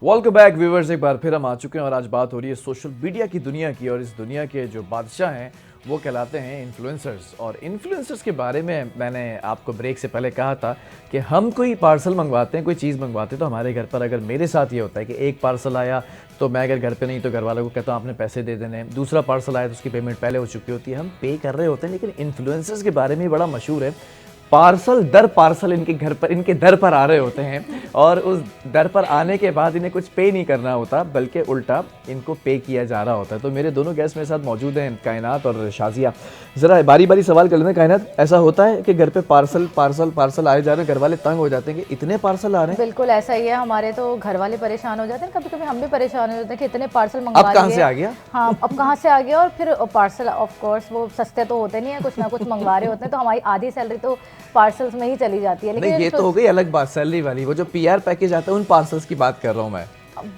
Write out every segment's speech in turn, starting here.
Welcome back viewers, एक बार फिर हम आ चुके हैं और आज बात हो रही है सोशल मीडिया की दुनिया की। और इस दुनिया के जो बादशाह हैं वो कहलाते हैं इन्फ्लुएंसर्स। और इन्फ्लुएंसर्स के बारे में मैंने आपको ब्रेक से पहले कहा था कि हम कोई पार्सल मंगवाते हैं, कोई चीज़ मंगवाते हैं, तो हमारे घर पर अगर मेरे साथ ये होता है कि एक पार्सल आया तो मैं अगर घर पे नहीं तो घर वालों को कहता हूँ आपने पैसे दे देने, दूसरा पार्सल आया तो उसकी पेमेंट पहले हो चुकी होती है, हम पे कर रहे होते हैं। लेकिन इन्फ्लुएंसर्स के बारे में बड़ा मशहूर है, पार्सल दर पार्सल इनके घर पर, इनके दर पर आ रहे होते हैं और उस दर पर आने के बाद इन्हें कुछ पे नहीं करना होता बल्कि उल्टा इनको पे किया जा रहा होता है। तो मेरे दोनों गेस्ट मेरे साथ मौजूद हैं, कायनात और शाजिया। ज़रा बारी बारी सवाल कर लेते हैं। कायनात, ऐसा होता है कि घर पे पार्सल पार्सल पार्सल आए जा रहे हैं, घर वाले तंग हो जाते हैं कि इतने पार्सल आ रहे हैं? बिल्कुल ऐसा ही है, हमारे तो घर वाले परेशान हो जाते हैं, कभी कभी हम भी परेशान हो जाते हैं कि इतने पार्सल मंगवा लिए। अब कहाँ से आ गया? हाँ, अब कहाँ से आ गया। और फिर पार्सल ऑफ कोर्स वो सस्ते तो होते नहीं है, कुछ ना कुछ मंगवा रहे होते हैं, तो हमारी आधी सैलरी तो पार्सल्स में ही चली जाती है। लेकिन ये तो हो गई अलग बात, सैलरी वाली। वो जो पीआर पैकेज आता है उन पार्सल्स की बात कर रहा हूँ मैं।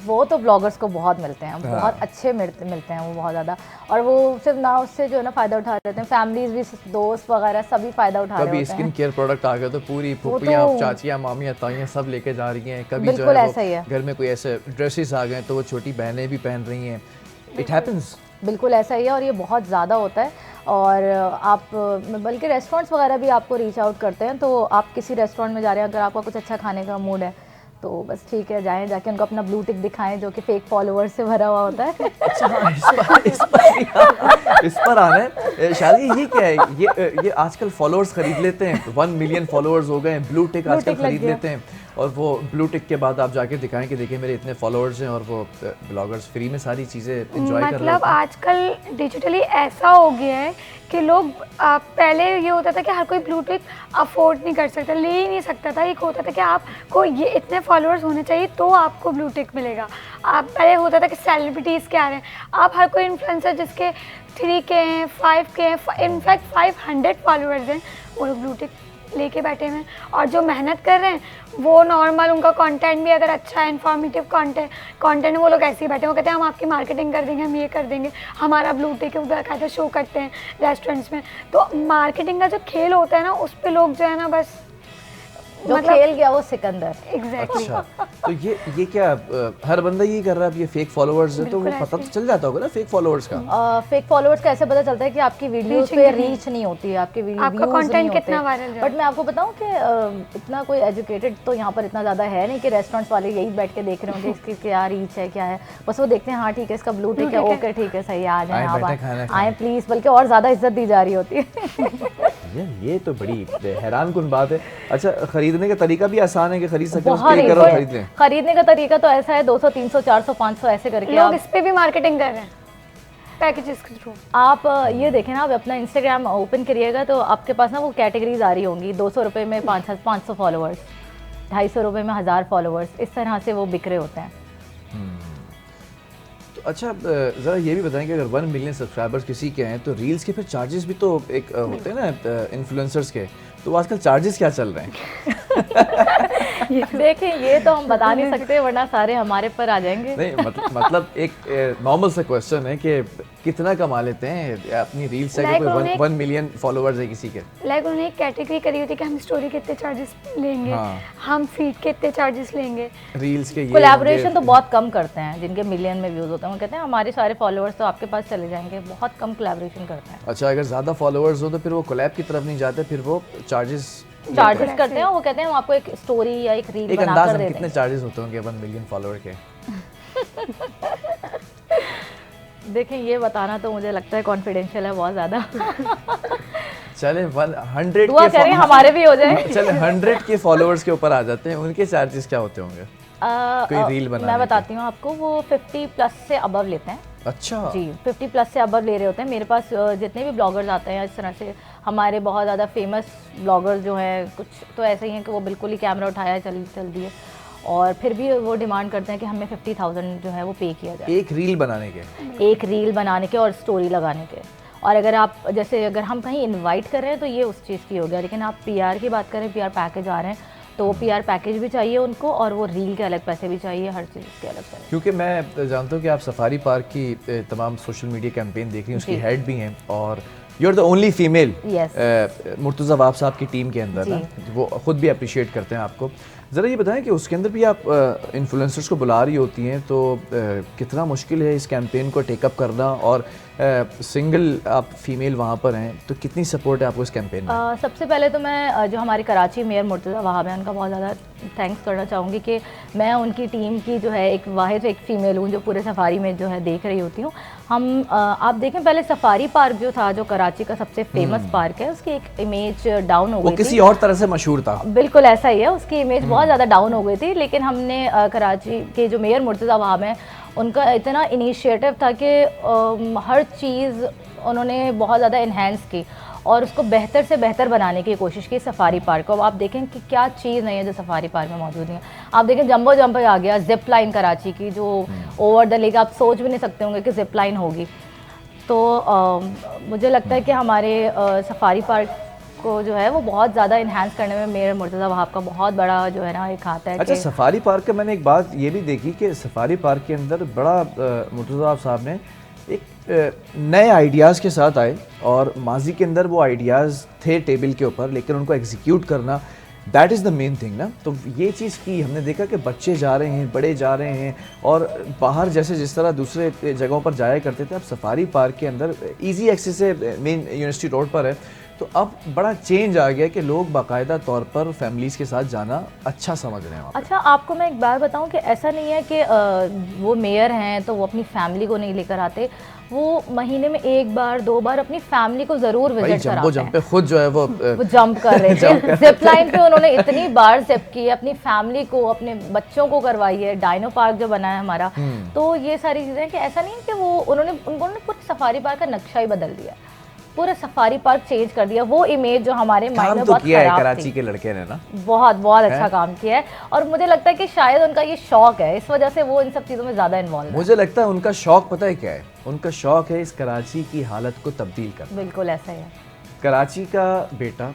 वो तो ब्लॉगर्स को बहुत मिलते हैं, बहुत अच्छे मिलते हैं वो, बहुत ज़्यादा। और वो सिर्फ ना उससे जो है ना फ़ायदा उठा रहे हैं, फैमिलीज भी, दोस्त वगैरह सभी फ़ायदा उठा रहे होते हैं। कभी स्किन केयर प्रोडक्ट आ गया तो पूरी फूफियाँ, चाचियाँ, मामियाँ, ताइयाँ सब लेके जा रही हैं। कभी जो है घर में कोई ऐसे ड्रेसेस आ गए तो वो छोटी बहनें भी पहन रही हैं। इट हैपन्स, बिल्कुल ऐसा ही है और ये बहुत ज़्यादा होता है। और आप बल्कि रेस्टोरेंट्स वगैरह भी आपको रीच आउट करते हैं, तो आप किसी रेस्टोरेंट में जा रहे हैं, अगर आपका कुछ अच्छा खाने का मूड है तो बस ठीक है, जाएं, जाके उनको अपना ब्लू टिक दिखाएं जो कि फेक फॉलोअर्स से भरा हुआ होता है। अच्छा, इस पर आना है शादी। ये क्या है, ये आजकल फॉलोअर्स खरीद लेते हैं, 1 मिलियन फॉलोअर्स हो गए, ब्लू टिक आजकल खरीद लेते हैं। और वो ब्लू टिक के बाद आप जाके दिखाएं कि देखिए मेरे इतने फॉलोअर्स हैं, और वो ब्लॉगर्स फ्री में सारी चीज़ें एंजॉय कर रहे हैं। मतलब आजकल डिजिटली ऐसा हो गया है कि लोग पहले ये होता था कि हर कोई ब्लू टिक अफोर्ड नहीं कर सकता, ले ही नहीं सकता था। एक होता था कि आपको ये इतने फॉलोअर्स होने चाहिए तो आपको ब्लू टिक मिलेगा। आप पहले होता था कि सेलिब्रिटीज़ के आ रहे हैं, आप हर कोई इन्फ्लुएंसर जिसके 3K हैं, 5K हैं, इनफैक्ट 500 फॉलोअर्स हैं, वो लोग ब्लू टिक लेके बैठे हैं। और जो मेहनत कर रहे हैं वो नॉर्मल, उनका कंटेंट भी अगर अच्छा है, इन्फॉर्मेटिव कंटेंट है, वो लोग ऐसे ही बैठे हैं। वो कहते हैं हम आपकी मार्केटिंग कर देंगे, हम ये कर देंगे, हमारा ब्लू टिक है, उधर कहते शो करते हैं रेस्टोरेंट्स में। तो मार्केटिंग का जो खेल होता है ना, उस पर लोग जो है ना बस जो मतलब खेल गया वो सिकंदर। एग्जैक्टली। अच्छा, तो ये क्या हर बंदा ये कर रहा है? अब ये फेक फॉलोअर्स है तो वो पता तो चल जाता होगा ना फेक फॉलोअर्स का। फेक फॉलोअर्स का ऐसे पता चलता है कि आपकी वीडियोस पे रीच नहीं होती है, आपके आपका कंटेंट कितना वायरल है। बट मैं आपको बताऊं कि इतना कोई एजुकेटेड तो यहाँ पर इतना ज़्यादा है नहीं कि रेस्टोरेंट्स वाले यही बैठ के देख रहे होंगे इसकी क्या रीच है, क्या है। बस वो देखते हैं हाँ ठीक है इसका ब्लू टिक है, ओके ठीक है सही है, आ जाए आप आए प्लीज़, बल्कि और ज़्यादा इज्जत दी जा रही होती है। ये तो बड़ी हैरान कुन बात है। अच्छा, खरीदने का तरीका भी आसान है कि खरीद सकते हैं, पे करो खरीद लें? खरीदने का तरीका तो ऐसा है 200, 300, 400, 500 ऐसे करके लोग इस पे भी मार्केटिंग कर रहे हैं पैकेजेस के थ्रू। आप ये देखें ना, आप अपना इंस्टाग्राम ओपन करिएगा तो आपके पास ना वो कैटेगरीज आ रही होंगी। 200 रुपये में 500 फॉलोअर्स, 250 रुपये में 1000 फॉलोअर्स, इस तरह से वो बिक रहे होते हैं। अच्छा, ज़रा ये भी बताएं कि अगर 1 मिलियन सब्सक्राइबर्स किसी के हैं तो रील्स के फिर चार्जेस भी तो एक होते हैं ना इन्फ्लुएंसर्स के, तो आजकल चार्जेस क्या चल रहे हैं? देखिए ये तो हम बता नहीं सकते वरना सारे हमारे पर आ जाएंगे। नहीं मतलब एक नॉर्मल सा क्वेश्चन है कि कितना कमा लेते हैं अपनी रील्स से? कोई 1 मिलियन फॉलोअर्स है किसी के, लाइक उन्होंने एक कैटेगरी करी होती है कि हम स्टोरी के इतने चार्जेस लेंगे, हम फीड के इतने चार्जेस लेंगे, रील्स के। कोलैबोरेशन तो बहुत कम करते हैं जिनके मिलियन में व्यूज होते हैं, वो कहते हैं हमारे सारे फॉलोअर्स तो आपके पास चले जाएंगे, बहुत कम कोलैबोरेशन करते हैं। अच्छा, अगर ज़्यादा फॉलोअर्स हो तो फिर वो कोलैब की तरफ नहीं जाते, फिर वो चार्जेस करते हैं। वो कहते हैं हम आपको एक स्टोरी या एक रील एक बनाकर दे देंगे। कितने चार्जेस होते होंगे 1 मिलियन फॉलोअर के? देखें ये बताना तो मुझे लगता है कॉन्फिडेंशियल है बहुत ज़्यादा। चले 100 दुआ करें हमारे भी हो जाए। चले 100 के फॉलोअर्स के ऊपर आ जाते हैं, उनके चार्जेस क्या होते होंगे कोई रील बनाने? मैं बताती हूँ आपको, वो 50 प्लस से अबव लेते हैं। अच्छा जी, 50 प्लस से अबव ले रहे होते हैं। मेरे पास जितने भी ब्लॉगर्स आते हैं इस तरह से, हमारे बहुत ज़्यादा फेमस ब्लॉगर्स जो हैं, कुछ तो ऐसे ही हैं कि वो बिल्कुल ही कैमरा उठाया चल दिए, और फिर भी वो डिमांड करते हैं कि हमें 50,000 जो है वो पे किया जाए एक रील बनाने के और स्टोरी लगाने के। और अगर आप जैसे अगर हम कहीं इनवाइट कर रहे हैं तो ये उस चीज़ की हो गया, लेकिन आप पीआर की बात करें, पीआर पैकेज आ रहे हैं तो वो पीआर पैकेज भी चाहिए उनको, और वो रील के अलग पैसे भी चाहिए, हर चीज़ के अलग चाहिए। क्योंकि मैं जानता हूँ कि आप सफारी पार्क की तमाम सोशल मीडिया कैंपेन देख रही हैं, उसकी हेड भी हैं, और you are the only female Murtaza वाब साहब की टीम के अंदर ना, वो खुद भी अप्रिशिएट करते हैं आपको। ज़रा ये बताएं कि उसके अंदर भी आप इन्फ्लुएंसर्स को बुला रही होती हैं, तो कितना मुश्किल है इस कैंपेन को टेकअप करना, और सिंगल आप फीमेल वहाँ पर हैं तो कितनी सपोर्ट है आपको इस कैंपेन में? सबसे पहले तो मैं जो हमारे कराची मेयर मुर्तज़ा वहाब हैं उनका बहुत ज़्यादा थैंक्स करना चाहूँगी कि मैं उनकी टीम की जो है एक फ़ीमेल हूँ जो पूरे सफारी में जो है देख रही होती हूँ। हम आप देखें पहले सफारी पार्क जो था, जो कराची का सबसे फेमस पार्क है, उसकी एक इमेज डाउन हो गई थी। वो किसी और तरह से मशहूर था। बिल्कुल ऐसा ही है, उसकी इमेज बहुत ज़्यादा डाउन हो गई थी, लेकिन हमने कराची के जो मेयर मुर्तज़ा वहाब हैं उनका इतना इनिशिएटिव था कि हर चीज़ उन्होंने बहुत ज़्यादा इन्हेंस की और उसको बेहतर से बेहतर बनाने की कोशिश की सफारी पार्क को। अब आप देखें कि क्या चीज़ नहीं है जो सफारी पार्क में मौजूद नहीं है। आप देखें जंबो जंप आ गया, जिप लाइन कराची की जो ओवर द लेक, आप सोच भी नहीं सकते होंगे कि जिप लाइन होगी। तो मुझे लगता है कि हमारे सफारी पार्क को जो है वो बहुत ज़्यादा इन्हांस करने में मेयर मुर्तज़ा वहाब का बहुत बड़ा जो है ना एक हाथ है। अच्छा, सफारी पार्क का मैंने एक बात ये भी देखी कि सफारी पार्क के अंदर बड़ा मुर्तज़ा साहब ने एक नए आइडियाज़ के साथ आए, और माजी के अंदर वो आइडियाज़ थे टेबल के ऊपर, लेकिन उनको एग्जीक्यूट करना, that is the main thing ना। तो ये चीज़ की हमने देखा कि बच्चे जा रहे हैं, बड़े जा रहे हैं, और बाहर जैसे जिस तरह दूसरे जगहों पर जाया करते थे, अब सफारी पार्क के अंदर इजी एक्सेस है, मेन यूनिवर्सिटी रोड पर है, तो अब बड़ा चेंज आ गया कि लोग बाकायदा तौर पर फैमिलीज़ के साथ जाना अच्छा समझ रहे हैं। अच्छा, आपको मैं एक बात बताऊं कि ऐसा नहीं है कि वो मेयर हैं तो वो अपनी फैमिली को नहीं लेकर आते, वो महीने में एक बार दो बार अपनी फैमिली को ज़रूर विजिट कराते हैं। जंप पे खुद जो है वो जंप कर रहे थे, जिप लाइन पे उन्होंने इतनी बार जिप की है, अपनी फैमिली को, अपने बच्चों को करवाई है, डायनो पार्क जो बना है हमारा। तो ये सारी चीज़ें कि ऐसा नहीं है कि वो उन्होंने पूरे सफारी पार्क का नक्शा ही बदल दिया, पूरा सफारी पार्क चेंज कर दिया। वो इमेज जो हमारे माइंड में बहुत किया है खराब कराची थी, के लड़के ने ना बहुत अच्छा काम किया है, और मुझे लगता है कि शायद उनका ये शौक है, इस वजह से वो इन सब चीज़ों में ज़्यादा इन्वॉल्व है। मुझे लगता है उनका शौक पता है क्या है? उनका शौक है इस कराची की हालत को तब्दील करना। बिल्कुल ऐसा ही है। कराची का बेटा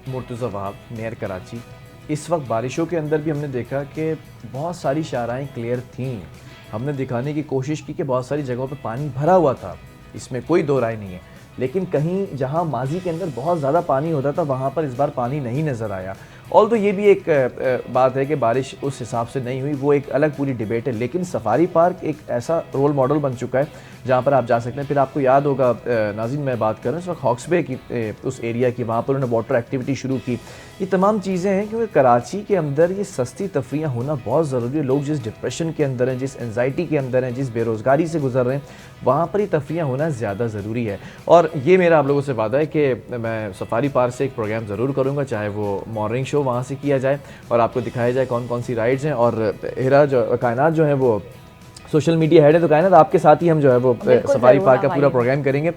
मुर्तज़ा वहाब, मेयर कराची, इस वक्त बारिशों के अंदर भी हमने देखा कि बहुत सारी शाहराएँ क्लियर थीं, हमने दिखाने की कोशिश की कि बहुत सारी जगहों पर पानी भरा हुआ था, इसमें कोई दो राय नहीं है, लेकिन कहीं जहां माजी के अंदर बहुत ज़्यादा पानी होता था वहां पर इस बार पानी नहीं नज़र आया। ऑल तो ये भी एक बात है कि बारिश उस हिसाब से नहीं हुई, वो एक अलग पूरी डिबेट है, लेकिन सफारी पार्क एक ऐसा रोल मॉडल बन चुका है जहाँ पर आप जा सकते हैं। फिर आपको याद होगा नाज़रीन, मैं बात कर रहा हूँ इस वक्त हॉक्स बे की, उस एरिया की, वहाँ पर उन्होंने वाटर एक्टिविटी शुरू की। ये तमाम चीज़ें हैं क्योंकि कराची के अंदर ये सस्ती तफरियाँ होना बहुत ज़रूरी है। लोग जिस डिप्रेशन के अंदर हैं, जिस एनजाइटी के अंदर हैं, जिस बेरोज़गारी से गुजर रहे हैं, वहाँ पर ये तफरियाँ होना ज़्यादा ज़रूरी है। और ये मेरा आप लोगों से वादा है कि मैं सफारी पार्क से एक प्रोग्राम ज़रूर करूँगा, चाहे वो मॉर्निंग शो वहाँ से किया जाए और आपको दिखाया जाए कौन कौन सी राइड्स हैं। और हिरा जो कायनात जो है वो सोशल मीडिया हेड है, तो कायनात आपके साथ ही हम जो है वो सफारी पार्क का पूरा प्रोग्राम करेंगे।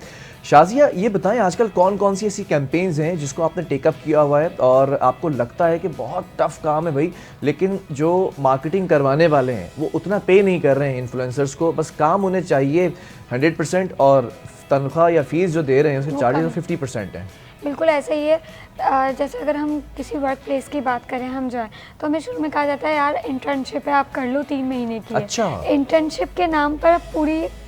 शाजिया, ये बताएं आजकल कौन कौन सी ऐसी कैंपेन्स हैं जिसको आपने टेकअप किया हुआ है और आपको लगता है कि बहुत टफ काम है भाई, लेकिन जो मार्केटिंग करवाने वाले हैं वो उतना पे नहीं कर रहे हैं इन्फ्लुएंसर्स को, बस काम उन्हें चाहिए 100% और तनख्वाह या फीस जो दे रहे हैं उसके चार्जेस 50% हैं। बिल्कुल ऐसा ही है। जैसे अगर हम किसी वर्क प्लेस की बात करें, हम जाएं तो हमें शुरू में कहा जाता है यार इंटर्नशिप है, आप कर लो 3 महीने की। अच्छा, इंटर्नशिप के नाम पर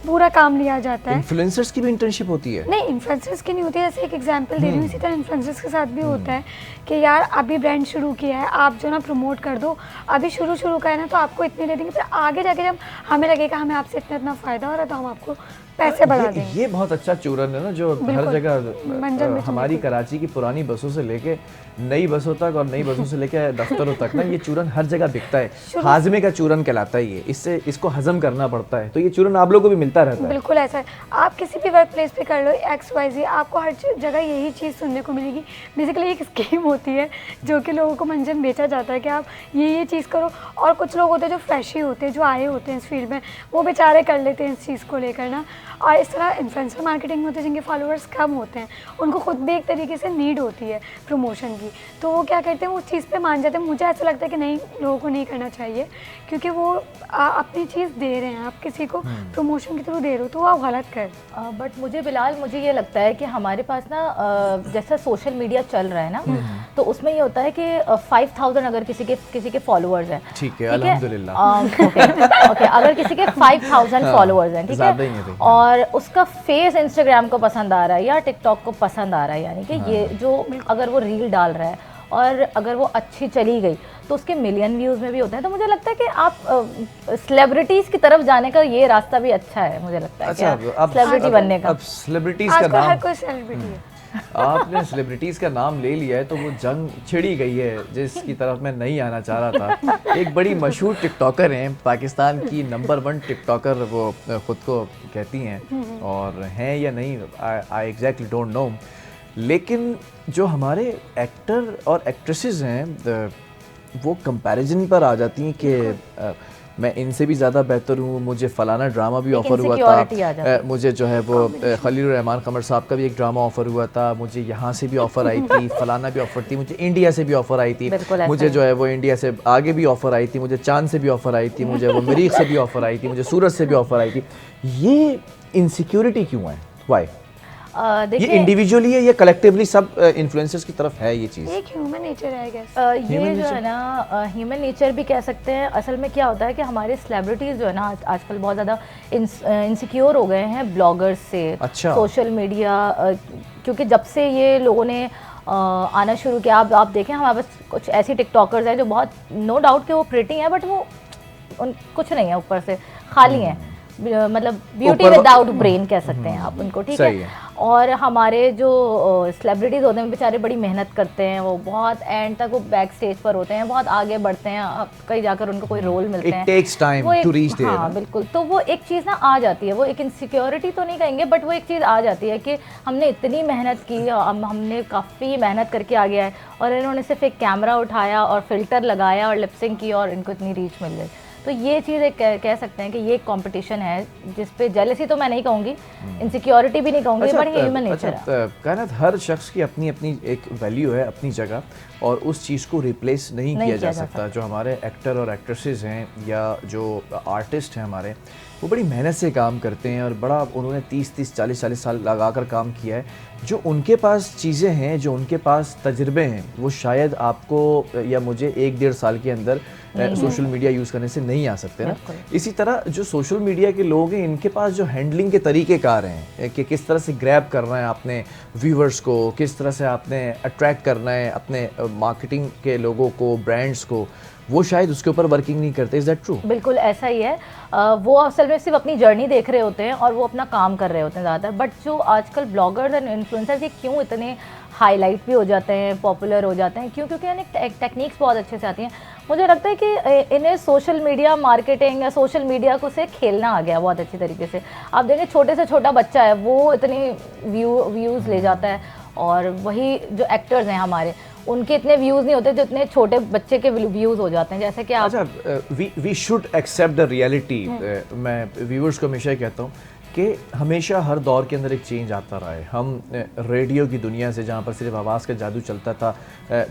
पूरा काम लिया जाता है। इन्फ्लुएंसर्स की भी इंटर्नशिप होती है? नहीं, इन्फ्लुएंसर्स की नहीं होती है। जैसे एक एग्जांपल दे रही हूँ, इसी तरह इन्फ्लुएंसर्स के साथ भी होता है कि यार अभी ब्रांड शुरू किया है, आप जो ना प्रमोट कर दो, अभी शुरू का है ना, तो आपको इतने दे देंगे, फिर आगे जाके जब हमें लगेगा हमें आपसे इतना फ़ायदा हो रहा है तो हम आपको पैसे बढ़ा देंगे। ये बहुत अच्छा चूरन है ना जो हर जगह हमारी कराची की पुरानी बसों से लेके नई बसों तक और नई बसों से लेके दफ्तरों तक ना, ये चूरन हर जगह बिकता है। हाजमे का चूरन कहलाता है ये, इससे इसको हजम करना पड़ता है, तो ये चूरन आप लोगों को भी मिलता रहता है। बिल्कुल ऐसा है। आप किसी भी वर्क प्लेस पे कर लो XYZ, आपको हर जगह यही चीज़ सुनने को मिलेगी। बेसिकली एक स्कीम होती है जो कि लोगों को मंजन बेचा जाता है कि आप ये चीज़ करो, और कुछ लोग होते हैं जो फ्रेश ही होते हैं, जो आए होते हैं इस फील्ड में, वो बेचारे कर लेते हैं इस चीज़ को लेकर ना। और इस तरह इन्फ्लुएंसर मार्केटिंग में होते हैं जिनके फॉलोअर्स कम होते हैं, उनको खुद भी एक तरीके से नीड होती है प्रमोशन की, तो वो क्या करते हैं, वो चीज़ पे मान जाते हैं। मुझे ऐसा लगता है कि नहीं, लोगों को नहीं करना चाहिए, क्योंकि वो अपनी चीज़ दे रहे हैं, आप किसी को प्रमोशन के थ्रू दे रहे हो तो वो आप गलत कर। बट मुझे बिलाल, मुझे ये लगता है कि हमारे पास ना जैसा सोशल मीडिया चल रहा है ना, तो उसमें ये होता है कि 5000 अगर किसी के फॉलोअर्स हैं, ठीक है, अल्हम्दुलिल्लाह, ओके, अगर किसी के 5000 फॉलोअर्स हैं, ठीक है, और उसका फेस इंस्टाग्राम को पसंद आ रहा है या टिकटॉक को पसंद आ रहा है, यानी कि ये जो अगर वो रील डाल रहा है और अगर वो अच्छी चली गई तो उसके मिलियन व्यूज़ में भी होते हैं। तो मुझे लगता है कि आप सेलिब्रिटीज़ की तरफ जाने का ये रास्ता भी अच्छा है, मुझे लगता है अच्छा, सेलिब्रिटी बनने का। अब सेलिब्रिटीज का आजकल हर नाम, कोई सेलिब्रिटी है। आपने सेलिब्रिटीज का नाम ले लिया है तो वो जंग छिड़ी गई है जिसकी तरफ मैं नहीं आना चाह रहा था। एक बड़ी मशहूर टिकटॉकर हैं, पाकिस्तान की नंबर 1 टिकटॉकर वो खुद को कहती हैं, और हैं या नहीं आई एग्जैक्टली डोंट नो, लेकिन जो हमारे एक्टर और एक्ट्रेसेस हैं वो कंपैरिजन पर आ जाती हैं कि मैं इनसे भी ज़्यादा बेहतर हूँ, मुझे फ़लाना ड्रामा भी ऑफ़र हुआ था, मुझे जो है वो खलील रहमान कमर साहब का भी एक ड्रामा ऑफ़र हुआ था, मुझे यहाँ से भी ऑफ़र आई थी, फ़लाना भी ऑफ़र थी, मुझे इंडिया से भी ऑफ़र आई थी, मुझे जो है वो इंडिया से आगे भी ऑफ़र आई थी, मुझे चांद से भी ऑफ़र आई थी, मुझे वो मरीख से भी ऑफ़र आई थी, मुझे सूरज से भी ऑफ़र आई थी। ये इनसिक्योरिटी क्यों है? वाई? ये इंडिविजुअली है या कलेक्टिवली सब इन्फ्लुएंसर्स की तरफ है ये चीज़? एक ह्यूमन नेचर है आई गेस। ये जो है ना ह्यूमन नेचर भी कह सकते हैं। असल में क्या होता है कि हमारे सेलिब्रिटीज़ जो है ना आजकल बहुत ज़्यादा इनसिक्योर हो गए हैं ब्लॉगर्स से। अच्छा। सोशल मीडिया क्योंकि जब से ये लोगों ने आना शुरू किया, आप देखें हमारे पास कुछ ऐसी टिकटॉकर्स हैं जो बहुत नो डाउट कि वो प्रिटी हैं, बट वो कुछ नहीं है, ऊपर से खाली हैं, मतलब ब्यूटी विदाउट ब्रेन कह सकते हैं आप उनको, ठीक है। और हमारे जो सेलिब्रिटीज़ होते हैं बेचारे बड़ी मेहनत करते हैं, वो बहुत एंड तक वो बैक स्टेज पर होते हैं, बहुत आगे बढ़ते हैं, कहीं जाकर उनको कोई रोल मिलते हैं। It takes time to reach there। हाँ बिल्कुल, तो वो एक चीज़ ना आ जाती है, वो एक इनसिक्योरिटी तो नहीं कहेंगे बट वो एक चीज़ आ जाती है कि हमने इतनी मेहनत की, हमने काफ़ी मेहनत करके आ गया है और इन्होंने सिर्फ एक कैमरा उठाया और फिल्टर लगाया और लिपसिंग की और इनको इतनी रीच मिल गई। तो ये चीज़ एक कह सकते हैं कि ये कंपटीशन है जिस पे जेलसी तो मैं नहीं कहूँगी, इनसिक्योरिटी भी नहीं कहूँगी, बट ये ह्यूमन नेचर है। कायनात, हर शख्स की अपनी अपनी एक वैल्यू है, अपनी जगह, और उस चीज़ को रिप्लेस नहीं किया जा सकता। जो हमारे एक्टर और एक्ट्रेसेस हैं या जो आर्टिस्ट हैं हमारे, वो बड़ी मेहनत से काम करते हैं और बड़ा उन्होंने 30-30, 40-40 साल लगाकर काम किया है। जो उनके पास चीज़ें हैं, जो उनके पास तजुर्बे हैं, वो शायद आपको या मुझे 1-1.5 साल के अंदर सोशल मीडिया यूज़ करने से नहीं आ सकते ना। इसी तरह जो सोशल मीडिया के लोग हैं, इनके पास जो हैंडलिंग के तरीक़ेकार हैं कि किस तरह से ग्रैब करना है आपने व्यूवर्स को, किस तरह से आपने अट्रैक्ट करना है अपने मार्केटिंग के लोगों को, ब्रांड्स को, वो शायद उसके ऊपर वर्किंग नहीं करते। Is that true? बिल्कुल ऐसा ही है। वो असल में सिर्फ अपनी जर्नी देख रहे होते हैं और वो अपना काम कर रहे होते हैं ज़्यादातर। बट जो आजकल ब्लॉगर्स एंड इन्फ्लुएंसर्स ये क्यों इतने हाईलाइट भी हो जाते हैं, पॉपुलर हो जाते हैं, क्यों? क्योंकि इन्हें टेक्निक्स बहुत अच्छे से आती हैं। मुझे लगता है कि इन्हें सोशल मीडिया मार्केटिंग या सोशल मीडिया को से खेलना आ गया बहुत अच्छी तरीके से। आप देखें छोटे से छोटा बच्चा है, वो इतनी व्यूज़ ले जाता है, और वही जो एक्टर्स हैं हमारे, उनके इतने व्यूज़ नहीं होते जो इतने छोटे बच्चे के व्यूज़ हो जाते हैं। जैसे कि आप we should accept the reality. मैं व्यूअर्स को हमेशा कहता हूँ कि हमेशा हर दौर के अंदर एक चेंज आता रहा है। हम रेडियो की दुनिया से, जहाँ पर सिर्फ आवाज़ का जादू चलता था,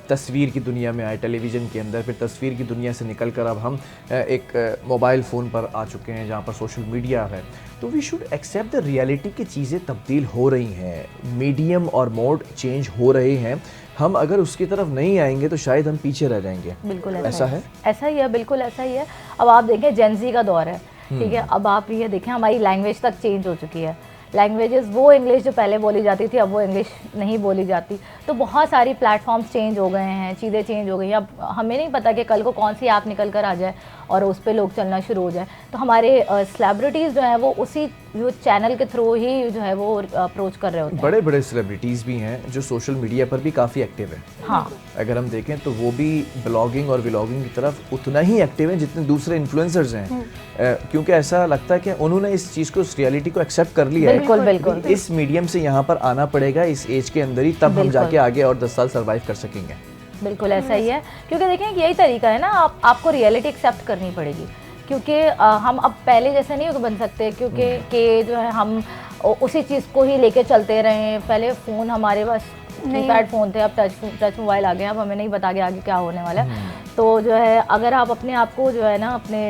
तस्वीर की दुनिया में आए, टेलीविज़न के अंदर, फिर तस्वीर की दुनिया से निकल कर अब हम एक मोबाइल फ़ोन पर आ चुके हैं जहाँ पर सोशल मीडिया है। तो we should accept the reality की चीज़ें तब्दील हो रही हैं, मीडियम और मोड चेंज हो रहे हैं। हम अगर उसकी तरफ नहीं आएंगे तो शायद हम पीछे रह जाएंगे। बिल्कुल ऐसा है, ऐसा ही है, बिल्कुल ऐसा ही है। अब आप देखें जेनजी का दौर है, ठीक है। अब आप ये देखें हमारी लैंग्वेज तक चेंज हो चुकी है। लैंग्वेजेस, वो इंग्लिश जो पहले बोली जाती थी अब वो इंग्लिश नहीं बोली जाती। तो बहुत सारी प्लेटफॉर्म्स चेंज हो गए हैं, चीज़ें चेंज हो गई हैं। अब हमें नहीं पता कि कल को कौन सी ऐप निकल कर आ जाए और उस पर लोग चलना शुरू हो जाए। तो हमारे सेलिब्रिटीज़ जो हैं वो उसी जो चैनल के थ्रू ही जो है वो अप्रोच कर रहे होते हैं। बड़े बड़े सेलिब्रिटीज़ भी हैं जो सोशल मीडिया पर भी काफ़ी एक्टिव हैं। हाँ, अगर हम देखें तो वो भी ब्लॉगिंग और व्लॉगिंग की तरफ उतना ही एक्टिव हैं जितने दूसरे इन्फ्लुएंसर्स हैं। क्योंकि ऐसा लगता है कि उन्होंने इस चीज़ को, इस रियलिटी को एक्सेप्ट कर लिया है। बिल्कुल बिल्कुल। इस मीडियम से यहाँ पर आना पड़ेगा इस एज के अंदर ही, तब हम जाके आगे और 10 साल सर्वाइव कर सकेंगे। बिल्कुल ऐसा ही है, क्योंकि देखें यही तरीका है ना, आपको रियलिटी एक्सेप्ट करनी पड़ेगी। क्योंकि हम अब पहले जैसे नहीं बन सकते, क्योंकि जो है हम उसी चीज़ को ही लेके चलते रहे। पहले फ़ोन हमारे पास कीपैड फ़ोन थे, अब टच मोबाइल आ गए, अब हमें नहीं पता कि आगे क्या होने वाला है। तो जो है अगर आप अपने आप को जो है ना अपने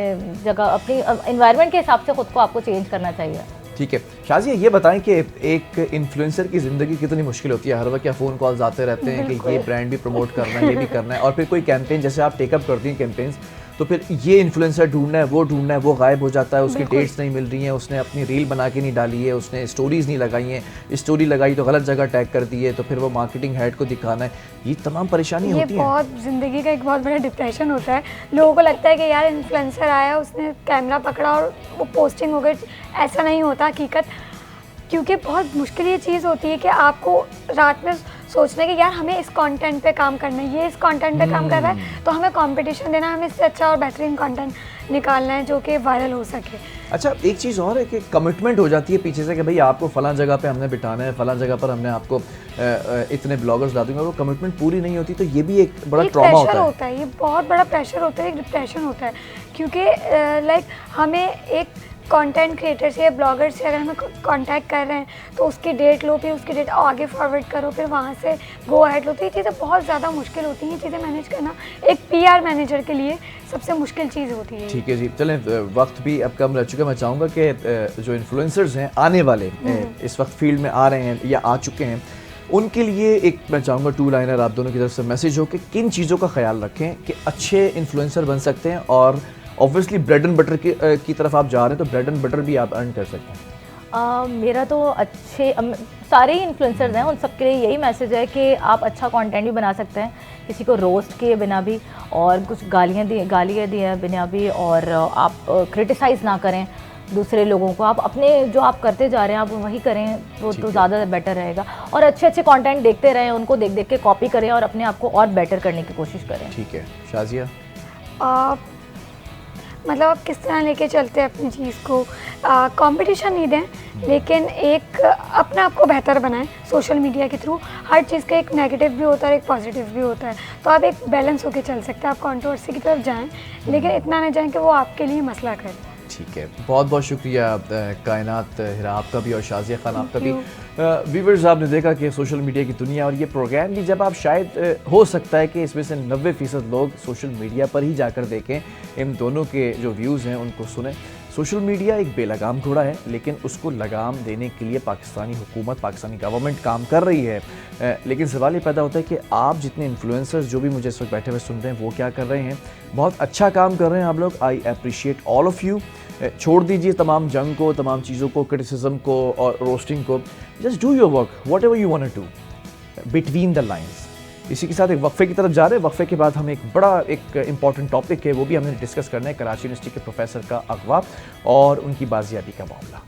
जगह, अपनी एनवायरनमेंट के हिसाब से ख़ुद को आपको चेंज करना चाहिए। ठीक है शाज़िया, ये बताएं कि एक इन्फ्लुएंसर की ज़िंदगी कितनी मुश्किल होती है। हर वक्त क्या फ़ोन कॉल्स आते रहते हैं कि ये ब्रांड भी प्रमोट करना है, ये भी करना है, और फिर कोई कैंपेन जैसे आप टेकअप करती हैं कैंपेन्स, तो फिर ये इन्फ्लुएंसर ढूंढना है, वो गायब हो जाता है, उसकी बिल्कुल। डेट्स नहीं मिल रही हैं, उसने अपनी रील बना के नहीं डाली है, उसने स्टोरीज नहीं लगाई हैं, स्टोरी लगाई तो गलत जगह टैग कर दी है, तो फिर वो मार्केटिंग हेड को दिखाना है, ये तमाम परेशानी ये होती है। बहुत ज़िंदगी का एक बहुत बड़ा डिप्रेशन होता है। लोगों को लगता है कि यार इन्फ्लुएंसर आया, उसने कैमरा पकड़ा और वो पोस्टिंग हो गई। ऐसा नहीं होता हकीकत, क्योंकि बहुत मुश्किल ये चीज़ होती है कि आपको रात में सोचना है कि यार हमें इस कंटेंट पे काम करना है, ये इस कंटेंट पे काम कर रहा है, तो हमें कंपटीशन देना है, हमें इससे अच्छा और बेहतरीन कंटेंट निकालना है जो कि वायरल हो सके। अच्छा, एक चीज़ और है कि कमिटमेंट हो जाती है पीछे से कि भाई आपको फलां जगह पे हमने बिठाना है, फलां जगह पर हमने आपको इतने ब्लॉगर्स ला दूंगा, वो कमिटमेंट पूरी नहीं होती, तो ये भी एक बड़ा एक ट्रॉमा प्रेशर होता है। होता है, ये बहुत बड़ा प्रेशर होता है, एक डिप्रेशन होता है, क्योंकि लाइक हमें एक कंटेंट क्रिएटर से या ब्लॉगर से अगर हमें कांटेक्ट कर रहे हैं तो उसकी डेट लो, फिर उसकी डेट आगे फॉरवर्ड करो, फिर वहाँ से गो अहेड लो, तो ये चीज़ें बहुत ज़्यादा मुश्किल होती हैं। ये चीज़ें मैनेज करना एक पीआर मैनेजर के लिए सबसे मुश्किल चीज़ होती है। ठीक है जी, चलें, वक्त भी अब कम रह चुका है। मैं चाहूँगा कि जो इन्फ्लुएंसर्स हैं आने वाले, इस वक्त फील्ड में आ रहे हैं या आ चुके हैं, उनके लिए एक मैं चाहूँगा 2 लाइनर आप दोनों की तरफ से मैसेज हो कि किन चीज़ों का ख्याल रखें कि अच्छे इन्फ्लुएंसर बन सकते हैं, और ऑब्वियसली ब्रेड एंड बटर की तरफ आप जा रहे हैं तो ब्रेड एंड बटर भी आप अर्न कर सकते हैं। मेरा तो सारे ही इन्फ्लुएंसर्स हैं, उन सबके लिए यही मैसेज है कि आप अच्छा कंटेंट भी बना सकते हैं, किसी को रोस्ट किए बिना भी, और कुछ गालियाँ दिए बिना भी, और आप क्रिटिसाइज़ ना करें दूसरे लोगों को, आप अपने जो आप करते जा रहे हैं आप वही करें तो ज़्यादा बेटर रहेगा। और अच्छे अच्छे कंटेंट देखते रहें, उनको देख देख के कॉपी करें और अपने आप को और बेटर करने की कोशिश करें। ठीक है, शाजिया? मतलब आप किस तरह लेके चलते हैं अपनी चीज़ को, कंपटीशन नहीं दें, लेकिन एक अपने आप को बेहतर बनाएं सोशल मीडिया के थ्रू। हर चीज़ का एक नेगेटिव भी होता है और एक पॉजिटिव भी होता है, तो आप एक बैलेंस होके चल सकते हैं। आप कंट्रोवर्सी की तरफ जाएं, लेकिन इतना ना जाएं कि वो आपके लिए मसला करे। ठीक है, बहुत बहुत शुक्रिया कायनात हिरा आपका भी और शाजिया खान आपका भी। व्यूवर्स, आपने देखा कि सोशल मीडिया की दुनिया और ये प्रोग्राम भी जब आप शायद हो सकता है कि इसमें से 90% लोग सोशल मीडिया पर ही जाकर देखें, इन दोनों के जो व्यूज़ हैं उनको सुने। सोशल मीडिया एक बेलगाम घोड़ा है, लेकिन उसको लगाम देने के लिए पाकिस्तानी हुकूमत, पाकिस्तानी गवर्नमेंट काम कर रही है। लेकिन सवाल ये पैदा होता है कि आप जितने इन्फ्लुएंसर्स जो भी मुझे इस वक्त बैठे हुए सुन रहे हैं वो क्या कर रहे हैं। बहुत अच्छा काम कर रहे हैं आप लोग, I appreciate all of you. छोड़ दीजिए तमाम जंग को, तमाम चीज़ों को, क्रिटिसिज्म को और रोस्टिंग को। Just do your work whatever you want to do between the lines. इसी के साथ एक वक्फे की तरफ जा रहे हैं। वक्फे के बाद हम एक इंपॉर्टेंट टॉपिक है, वो भी हमने डिस्कस करना है, कराची यूनिवर्सिटी के प्रोफेसर का अगवा और उनकी बाजियाबी का मामला।